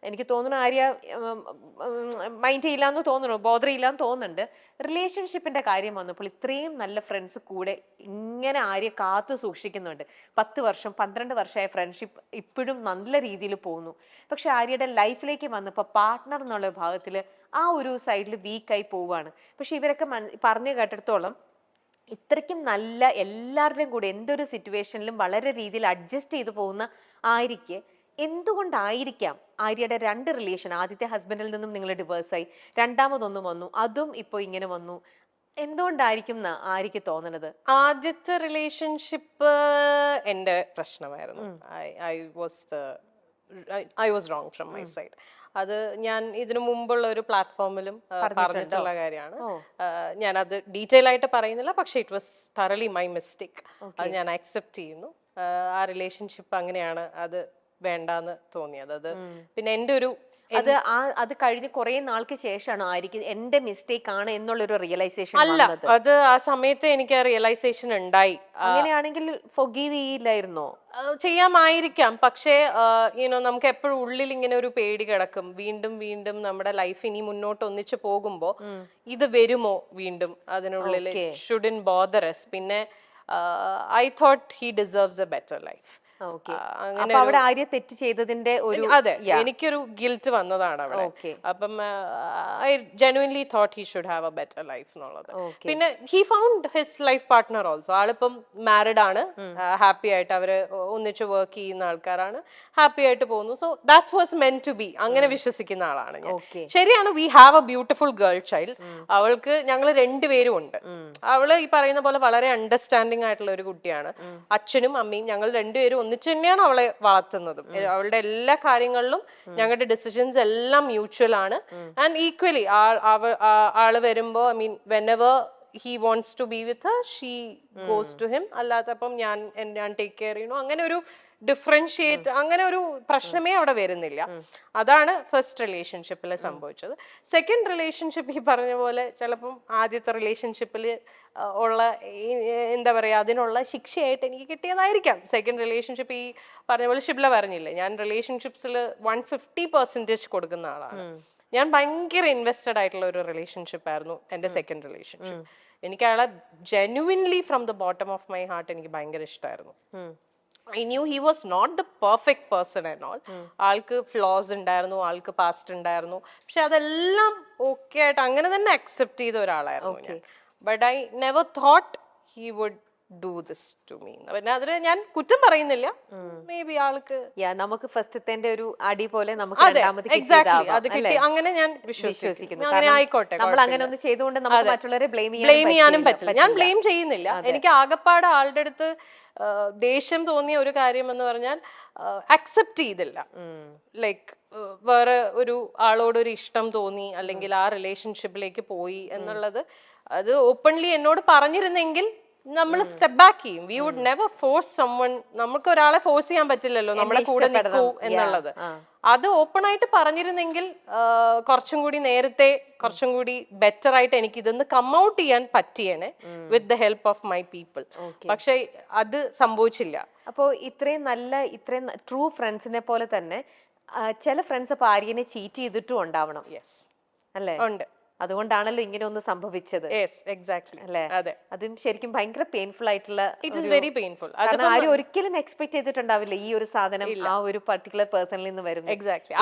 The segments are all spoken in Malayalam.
എനിക്ക് തോന്നുന്നു ആര്യ മൈൻഡ് ചെയ്യില്ലാന്ന് തോന്നുന്നു, ബോധർ ഇല്ലാന്ന് തോന്നുന്നുണ്ട്. റിലേഷൻഷിപ്പിന്റെ കാര്യം വന്നപ്പോൾ ഇത്രയും നല്ല ഫ്രണ്ട്സ് കൂടെ ഇങ്ങനെ ആര്യ കാത്തു സൂക്ഷിക്കുന്നുണ്ട്. 10 വർഷം 12 വർഷമായ ഫ്രണ്ട്ഷിപ്പ് ഇപ്പോഴും നല്ല രീതിയിൽ പോകുന്നു. പക്ഷെ ആര്യയുടെ ലൈഫിലേക്ക് വന്നപ്പോൾ പാർട്ട്ണർ എന്നുള്ള ഭാഗത്തിൽ ആ ഒരു സൈഡിൽ വീക്കായി പോവുകയാണ്. പക്ഷെ ഇവരൊക്കെ പറഞ്ഞു കേട്ടിടത്തോളം ഇത്രയ്ക്കും നല്ല എല്ലാവരുടെയും കൂടെ എന്തൊരു സിറ്റുവേഷനിലും വളരെ രീതിയിൽ അഡ്ജസ്റ്റ് ചെയ്തു പോകുന്ന ആര്യയ്ക്ക് എന്തുകൊണ്ടായിരിക്കാം ആര്യയുടെ 2 റിലേഷൻ, ആദ്യത്തെ ഹസ്ബൻഡിൽ നിന്നും നിങ്ങൾ ഡിവേഴ്സായി, രണ്ടാമതൊന്നും വന്നു, അതും ഇപ്പോൾ ഇങ്ങനെ വന്നു, എന്തുകൊണ്ടായിരിക്കും ആര്യയ്ക്ക് തോന്നണത്? ആദ്യത്തെ റിലേഷൻഷിപ്പ് എൻ്റെ പ്രശ്നമായിരുന്നു. I was wrong from my side. അത് ഞാൻ ഇതിനു മുമ്പുള്ള ഒരു പ്ലാറ്റ്ഫോമിലും പറഞ്ഞിട്ടുള്ള കാര്യമാണ്. ഞാൻ അത് ഡീറ്റെയിൽ ആയിട്ട് പറയുന്നില്ല, പക്ഷെ ഇറ്റ് വാസ് തറലി മൈ മിസ്റ്റേക്ക്. അത് ഞാൻ അക്സെപ്റ്റ് ചെയ്യുന്നു. ആ റിലേഷൻഷിപ്പ് അങ്ങനെയാണ്, അത് വേണ്ടാന്ന് തോന്നിയത്. അത് പിന്നെ എൻ്റെ ഒരു അത് കഴിഞ്ഞ് കുറെ നാൾക്ക് ശേഷമാണ് ആയിരിക്കും എന്റെ മിസ്റ്റേക്ക് ആണ് എന്നുള്ളൊരു റിയലൈസേഷൻ അല്ല, അത് ആ സമയത്ത് എനിക്ക് ആ റിയലൈസേഷൻ ഉണ്ടായി. അങ്ങനെയാണെങ്കിൽ ഫൊഗീവ് ചെയ്യില്ലായിരുന്നോ? ചെയ്യാമായിരിക്കാം, പക്ഷേ നമുക്ക് എപ്പോഴും ഉള്ളിൽ ഇങ്ങനെ ഒരു പേടി കിടക്കും. വീണ്ടും വീണ്ടും നമ്മുടെ ലൈഫ് ഇനി മുന്നോട്ട് ഒന്നിച്ചു പോകുമ്പോ ഇത് വരുമോ വീണ്ടും, അതിനുള്ളിൽ ഷുഡൻ ബോദർ us. പിന്നെ I thought he deserves A better life. അവിടെ ആര്യ തെറ്റ് ചെയ്തതിന്റെ ഒരു അതെ, എനിക്കൊരു ഗിൽറ്റ് വന്നതാണ് അവിടെ. അപ്പം I genuinely thought he should have a better life എന്നുള്ളത്. പിന്നെ he found his life partner also. ആളിപ്പം മാരിഡ് ആണ്, ഹാപ്പി ആയിട്ട് അവര് ഒന്നിച്ച് വർക്ക് ചെയ്യുന്ന ആൾക്കാരാണ്, ഹാപ്പി ആയിട്ട് പോകുന്നു. So that was meant to be. അങ്ങനെ വിശ്വസിക്കുന്ന ആളാണ് ഞാൻ. ശരിയാണ്, we have a beautiful girl child. അവൾക്ക് ഞങ്ങൾ രണ്ടുപേരും ഉണ്ട്. അവള് ഈ പറയുന്ന പോലെ വളരെ അണ്ടർസ്റ്റാൻഡിങ് ആയിട്ടുള്ള ഒരു കുട്ടിയാണ്. അച്ഛനും അമ്മയും ഞങ്ങൾ രണ്ടുപേരും ഒന്നിച്ച് തന്നെയാണ് അവളെ വളർത്തുന്നതും. അവളുടെ എല്ലാ കാര്യങ്ങളിലും ഞങ്ങളുടെ ഡിസിഷൻസ് എല്ലാം മ്യൂച്വൽ ആണ്. ആൻഡ് ഈക്വലി ആള് വരുമ്പോ, I mean whenever he wants to be with her, she goes to him. അല്ലാത്തപ്പം ഞാൻ ടേക്ക് കെയർ ചെയ്യണു, അങ്ങനെ ഒരു ഡിഫറൻഷിയേറ്റ്, അങ്ങനെ ഒരു പ്രശ്നമേ അവിടെ വരുന്നില്ല. അതാണ് ഫസ്റ്റ് റിലേഷൻഷിപ്പിൽ സംഭവിച്ചത്. സെക്കൻഡ് റിലേഷൻഷിപ്പ് ഈ പറഞ്ഞ പോലെ ചിലപ്പം ആദ്യത്തെ റിലേഷൻഷിപ്പിൽ ഉള്ള എന്താ പറയുക, അതിനുള്ള ശിക്ഷയായിട്ട് എനിക്ക് കിട്ടിയതായിരിക്കാം സെക്കൻഡ് റിലേഷൻഷിപ്പ്. ഈ പറഞ്ഞ പോലെ ഷിബ്ല പറഞ്ഞില്ലേ, ഞാൻ റിലേഷൻഷിപ്സിൽ 150% കൊടുക്കുന്ന ആളാണ്. ഞാൻ ഭയങ്കര ഇൻവെസ്റ്റഡ് ആയിട്ടുള്ള ഒരു റിലേഷൻഷിപ്പ് ആയിരുന്നു എൻ്റെ സെക്കൻഡ് റിലേഷൻഷിപ്പ്. എനിക്ക് അയാളെ genuinely from the bottom of my heart എനിക്ക് ഭയങ്കര ഇഷ്ടമായിരുന്നു. I knew he was not the perfect person and all. ആൾക്ക് ഫ്ലോസ് ഉണ്ടായിരുന്നു, ആൾക്ക് പാസ്റ്റ് ഉണ്ടായിരുന്നു, പക്ഷെ അതെല്ലാം ഓക്കെ ആയിട്ട് അങ്ങനെ തന്നെ അക്സെപ്റ്റ് ചെയ്ത ഒരാളായിരുന്നു ഞാൻ. But I never thought he would do this to me. പിന്നെ അതിന് ഞാൻ കുറ്റം പറയുന്നില്ല. മേ ബി ആൾക്ക് നമുക്ക് ഫസ്റ്റത്തെ ഒരു അടി പോലെ നമുക്ക് എക്സാക്ട്ലി അത് കിട്ടി, അങ്ങനെ ഞാൻ വിശ്വസിക്കുന്നു. അങ്ങനെ ആയിക്കോട്ടെ, നമ്മൾ അങ്ങനെ ഒന്ന് ചെയ്തുകൊണ്ട് നമുക്ക് മറ്റുള്ളവരെ ബ്ലെയിം ചെയ്യാനും പറ്റില്ല. ഞാൻ ബ്ലെയിം ചെയ്യുന്നില്ല. എനിക്ക് ആകപ്പാട് ആളുടെ അടുത്ത് ദേഷ്യം തോന്നിയ ഒരു കാര്യം എന്ന് പറഞ്ഞാൽ അക്സെപ്റ്റ് ചെയ്തില്ല. ലൈക്ക് വേറെ ഒരു ആളോടൊരു ഇഷ്ടം തോന്നി, അല്ലെങ്കിൽ ആ റിലേഷൻഷിപ്പിലേക്ക് പോയി എന്നുള്ളത് അത് ഓപ്പൺലി എന്നോട് പറഞ്ഞിരുന്നെങ്കിൽ നമ്മൾ സ്റ്റെപ്പ് ബാക്ക് ചെയ്യും. We would never force someone. നമുക്ക് ഒരാളെ ഫോഴ്സ് ചെയ്യാൻ പറ്റില്ലല്ലോ നമ്മുടെ കൂടെ നിൽക്കൂ എന്നുള്ളത്. അത് ഓപ്പൺ ആയിട്ട് പറഞ്ഞിരുന്നെങ്കിൽ കുറച്ചും കൂടി നേരത്തെ, കുറച്ചും കൂടി ബെറ്റർ ആയിട്ട് എനിക്ക് ഇതൊന്ന് കം ഔട്ട് ചെയ്യാൻ പറ്റിയേനെ with the help of my people. പക്ഷെ അത് സംഭവിച്ചില്ല. അപ്പോൾ ഇത്രയും ട്രൂ ഫ്രണ്ട്സിനെ പോലെ തന്നെ ചില ഫ്രണ്ട്സ് അപ്പൊ ആര്യനെ ചീറ്റ് ചെയ്തിട്ടും ഉണ്ടാവണം. യെസ്, അല്ലേ? ഉണ്ട്. അതുകൊണ്ടാണല്ലോ ഇങ്ങനെ ഒന്ന് സംഭവിച്ചത്. അല്ലേ? അതെ, അതും ശരിക്കും ഭയങ്കര പെയിൻഫുൾ ആയിട്ടുള്ള, ഇറ്റ് ഈസ് വെരി പെയിൻഫുൾ. ആരും ഒരിക്കലും എക്സ്പെക്ട് ചെയ്തിട്ടുണ്ടാവില്ല ഈ ഒരു സാധനം ആ ഒരു പർട്ടിക്കുലർ പേഴ്സണിൽ നിന്ന് വരും. എക്സാക്ട്ലി,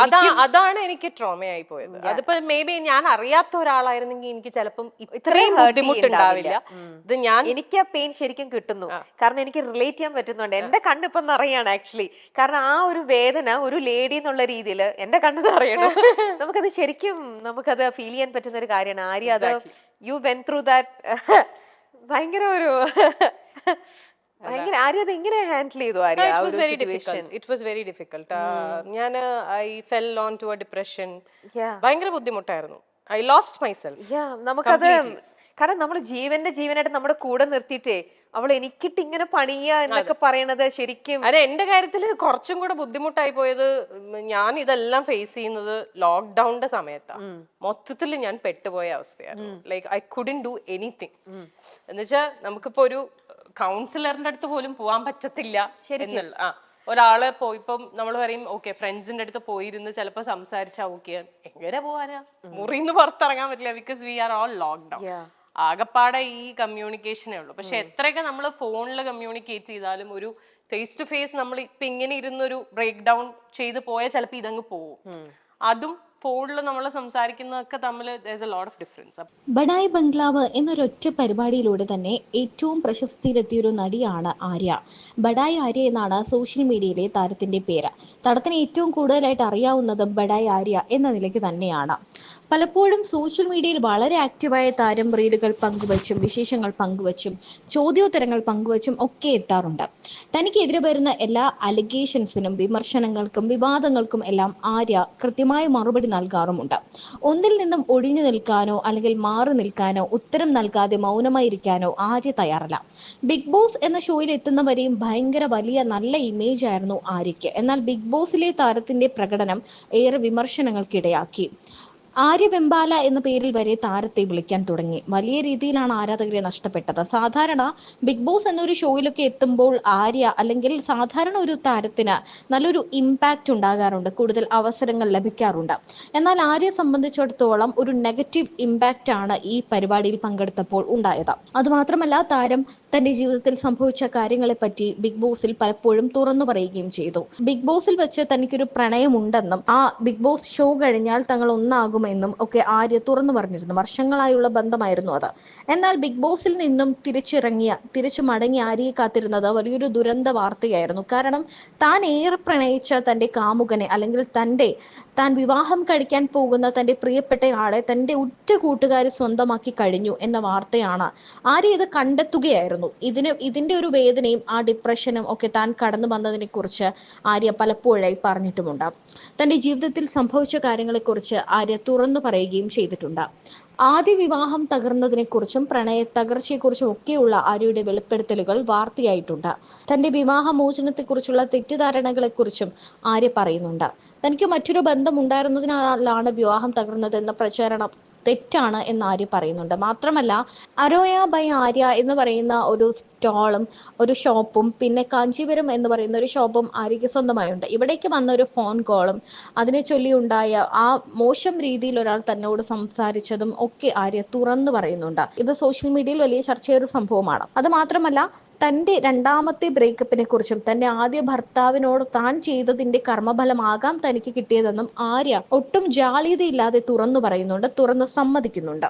അതാണ് എനിക്ക് ട്രോമയായി പോയത്. അതിപ്പോ മേ ബി ഞാൻ അറിയാത്ത ഒരാളായിരുന്നെങ്കിൽ എനിക്ക് ചിലപ്പം ഇത്രയും ബുദ്ധിമുട്ടുണ്ടാവില്ല. ഇത് എനിക്ക് ആ പെയിൻ ശരിക്കും കിട്ടുന്നു, കാരണം എനിക്ക് റിലേറ്റ് ചെയ്യാൻ പറ്റുന്നുണ്ട്. എന്റെ കണ്ണിപ്പൊ നിറയാണ് ആക്ച്വലി. കാരണം ആ ഒരു വേദന ഒരു ലേഡി എന്നുള്ള രീതിയിൽ എന്റെ കണ്ണ് നിറയണം. നമുക്കത് ശരിക്കും നമുക്കത് ഫീൽ ചെയ്യാൻ പറ്റുന്ന ഒരു കാര്യമാണ്. ആര്യ അത് യു വെന്റ് ത്രൂ ദാറ്റ്. ഭയങ്കര ഒരു ആര്യ അത് എങ്ങനെ ഹാൻഡിൽ ചെയ്തു? Arya it was very difficult. ഞാൻ I fell on to a depression. ഭയങ്കര ബുദ്ധിമുട്ടായിരുന്നു. I lost myself. നമുക്കത് കാരണം നമ്മൾ ജീവനായിട്ട് നമ്മുടെ കൂടെ നിർത്തിയിട്ടേ അവൾ എനിക്കിട്ട് ഇങ്ങനെ പണിയ എന്നൊക്കെ പറയണത് ശരിക്കും. അതെ, എന്റെ കാര്യത്തിൽ കുറച്ചും കൂടെ ബുദ്ധിമുട്ടായി പോയത്, ഞാൻ ഇതെല്ലാം ഫേസ് ചെയ്യുന്നത് ലോക്ക്ഡൌണിന്റെ സമയത്താണ്. മൊത്തത്തിൽ ഞാൻ പെട്ടുപോയ അവസ്ഥയായിരുന്നു. Like I couldn't do anything. എന്നുവെച്ചാൽ നമുക്കിപ്പോ ഒരു കൗൺസിലറിന്റെ അടുത്ത് പോലും പോവാൻ പറ്റത്തില്ല എന്നുള്ള. ഒരാളെ ഇപ്പം നമ്മൾ പറയും ഓക്കെ ഫ്രണ്ട്സിന്റെ അടുത്ത് പോയിരുന്ന് ചിലപ്പോൾ സംസാരിച്ചാൽ ഓക്കെ എങ്ങനെ പോവാനാ മുറിന്ന് പുറത്തിറങ്ങാൻ പറ്റില്ല because we are all lockdown. ആകപ്പാടെ ഈ കമ്മ്യൂണിക്കേഷനേ ഉള്ളൂ. പക്ഷെ എത്രയൊക്കെ നമ്മൾ ഫോണിൽ കമ്മ്യൂണിക്കേറ്റ് ചെയ്താലും ഒരു ഫേസ് ടു ഫേസ് നമ്മൾ ഇപ്പൊ ഇങ്ങനെ ഇരുന്നൊരു ബ്രേക്ക് ഡൗൺ ചെയ്ത് പോയാൽ ചിലപ്പോൾ ഇതങ്ങ് പോവും. അതും ഫോണിൽ നമ്മൾ സംസാരിക്കുന്നതൊക്കെ തമ്മിൽ there's a lot of difference. Badai ബംഗ്ലാവ് എന്നൊരൊറ്റ പരിപാടിയിലൂടെ തന്നെ ഏറ്റവും പ്രശസ്തിയിലെത്തിയൊരു നടിയാണ് ആര്യ. ബഡായി ആര്യ എന്നാണ് സോഷ്യൽ മീഡിയയിലെ താരത്തിന്റെ പേര്. താരത്തിന് ഏറ്റവും കൂടുതലായിട്ട് അറിയാവുന്നത് ബഡായി ആര്യ എന്ന നിലയ്ക്ക് തന്നെയാണ്. പലപ്പോഴും സോഷ്യൽ മീഡിയയിൽ വളരെ ആക്റ്റീവായ താരം റീലുകൾ പങ്കുവച്ചും വിശേഷങ്ങൾ പങ്കുവച്ചും ചോദ്യോത്തരങ്ങൾ പങ്കുവച്ചും ഒക്കെ എത്താറുണ്ട്. തനിക്കെതിരെ വരുന്ന എല്ലാ അലിഗേഷൻസിനും വിമർശനങ്ങൾക്കും വിവാദങ്ങൾക്കും എല്ലാം ആര്യ കൃത്യമായ മറുപടി നൽകാറുമുണ്ട്. ഒന്നിൽ നിന്നും ഒഴിഞ്ഞു നിൽക്കാനോ അല്ലെങ്കിൽ മാറി നിൽക്കാനോ ഉത്തരം നൽകാതെ മൗനമായിരിക്കാനോ ആര്യ തയ്യാറല്ല. ബിഗ് ബോസ് എന്ന ഷോയിൽ എത്തുന്നവരെയും ഭയങ്കര വലിയ നല്ല ഇമേജ് ആയിരുന്നു ആര്യയ്ക്ക്. എന്നാൽ ബിഗ് ബോസിലെ താരത്തിന്റെ പ്രകടനം ഏറെ വിമർശനങ്ങൾക്കിടയാക്കി. ആര്യ വെമ്പാല എന്ന പേരിൽ വരെ താരത്തെ വിളിക്കാൻ തുടങ്ങി. വലിയ രീതിയിലാണ് ആരാധകരെ നഷ്ടപ്പെട്ടത്. സാധാരണ ബിഗ് ബോസ് എന്നൊരു ഷോയിലൊക്കെ എത്തുമ്പോൾ ആര്യ അല്ലെങ്കിൽ സാധാരണ ഒരു താരത്തിന് നല്ലൊരു ഇമ്പാക്റ്റ് ഉണ്ടാകാറുണ്ട്, കൂടുതൽ അവസരങ്ങൾ ലഭിക്കാറുണ്ട്. എന്നാൽ ആര്യയെ സംബന്ധിച്ചിടത്തോളം ഒരു നെഗറ്റീവ് ഇമ്പാക്റ്റ് ആണ് ഈ പരിപാടിയിൽ പങ്കെടുത്തപ്പോൾ ഉണ്ടായത്. അതുമാത്രമല്ല താരം തന്റെ ജീവിതത്തിൽ സംഭവിച്ച കാര്യങ്ങളെപ്പറ്റി ബിഗ് ബോസിൽ പലപ്പോഴും തുറന്നു പറയുകയും ചെയ്തു. ബിഗ് ബോസിൽ വെച്ച് തനിക്കൊരു പ്രണയമുണ്ടെന്നും ആ ബിഗ് ബോസ് ഷോ കഴിഞ്ഞാൽ തങ്ങൾ ഒന്നാകുമെന്നും ഒക്കെ ആര്യ തുറന്നു പറഞ്ഞിരുന്നു. വർഷങ്ങളായുള്ള ബന്ധമായിരുന്നു അത്. എന്നാൽ ബിഗ് ബോസിൽ നിന്നും തിരിച്ചു മടങ്ങി ആര്യയെ കാത്തിരുന്നത് വലിയൊരു ദുരന്ത വാർത്തയായിരുന്നു. കാരണം താൻ ഏറെ പ്രണയിച്ച തന്റെ കാമുകനെ അല്ലെങ്കിൽ താൻ വിവാഹം കഴിക്കാൻ പോകുന്ന തന്റെ പ്രിയപ്പെട്ട ആളെ തന്റെ ഉറ്റ കൂട്ടുകാരി സ്വന്തമാക്കി കഴിഞ്ഞു എന്ന വാർത്തയാണ്. ആര്യ ഇത് കണ്ടെത്തുകയായിരുന്നു. ഇതിന്റെ ഒരു വേദനയും ആ ഡിപ്രഷനും ഒക്കെ താൻ കടന്നു വന്നതിനെ കുറിച്ച് ആര്യ പലപ്പോഴായി പറഞ്ഞിട്ടുമുണ്ട്. തന്റെ ജീവിതത്തിൽ സംഭവിച്ച കാര്യങ്ങളെക്കുറിച്ച് ആര്യ തുറന്നു പറയുകയും ചെയ്തിട്ടുണ്ട്. ആദ്യ വിവാഹം തകർന്നതിനെക്കുറിച്ചും പ്രണയ തകർച്ചയെക്കുറിച്ചും ഒക്കെയുള്ള ആര്യയുടെ വെളിപ്പെടുത്തലുകൾ വാർത്തയായിട്ടുണ്ട്. തന്റെ വിവാഹമോചനത്തെക്കുറിച്ചുള്ള തെറ്റിദ്ധാരണകളെക്കുറിച്ചും ആര്യ പറയുന്നുണ്ട്. തനിക്ക് മറ്റൊരു ബന്ധം ഉണ്ടായിരുന്നതിനാലാണ് വിവാഹം തകർന്നതെന്ന പ്രചാരണം തെറ്റാണ് എന്ന് ആര്യ പറയുന്നുണ്ട്. മാത്രമല്ല അരോയ ബൈ ആര്യ എന്ന് പറയുന്ന ഒരു സ്റ്റാളും ഒരു ഷോപ്പും പിന്നെ കാഞ്ചീപുരം എന്ന് പറയുന്ന ഒരു ഷോപ്പും ആര്യയ്ക്ക് സ്വന്തമായുണ്ട്. ഇവിടേക്ക് വന്ന ഒരു ഫോൺ കോളും അതിനെ ചൊല്ലിയുണ്ടായ ആ മോശം രീതിയിൽ ഒരാൾ തന്നോട് സംസാരിച്ചതും ഒക്കെ ആര്യ തുറന്നു പറയുന്നുണ്ട്. ഇത് സോഷ്യൽ മീഡിയയിൽ വലിയ ചർച്ചയായ ഒരു സംഭവമാണ്. അത് മാത്രമല്ല തന്റെ രണ്ടാമത്തെ ബ്രേക്കപ്പിനെ കുറിച്ചും തന്റെ ആദ്യ ഭർത്താവിനോട് താൻ ചെയ്തതിന്റെ കർമ്മഫലമാകാം തനിക്ക് കിട്ടിയതെന്നും ആര്യ ഒട്ടും ജാള്യതയില്ലാതെ തുറന്നു പറയുന്നുണ്ട്, തുറന്ന് സമ്മതിക്കുന്നുണ്ട്.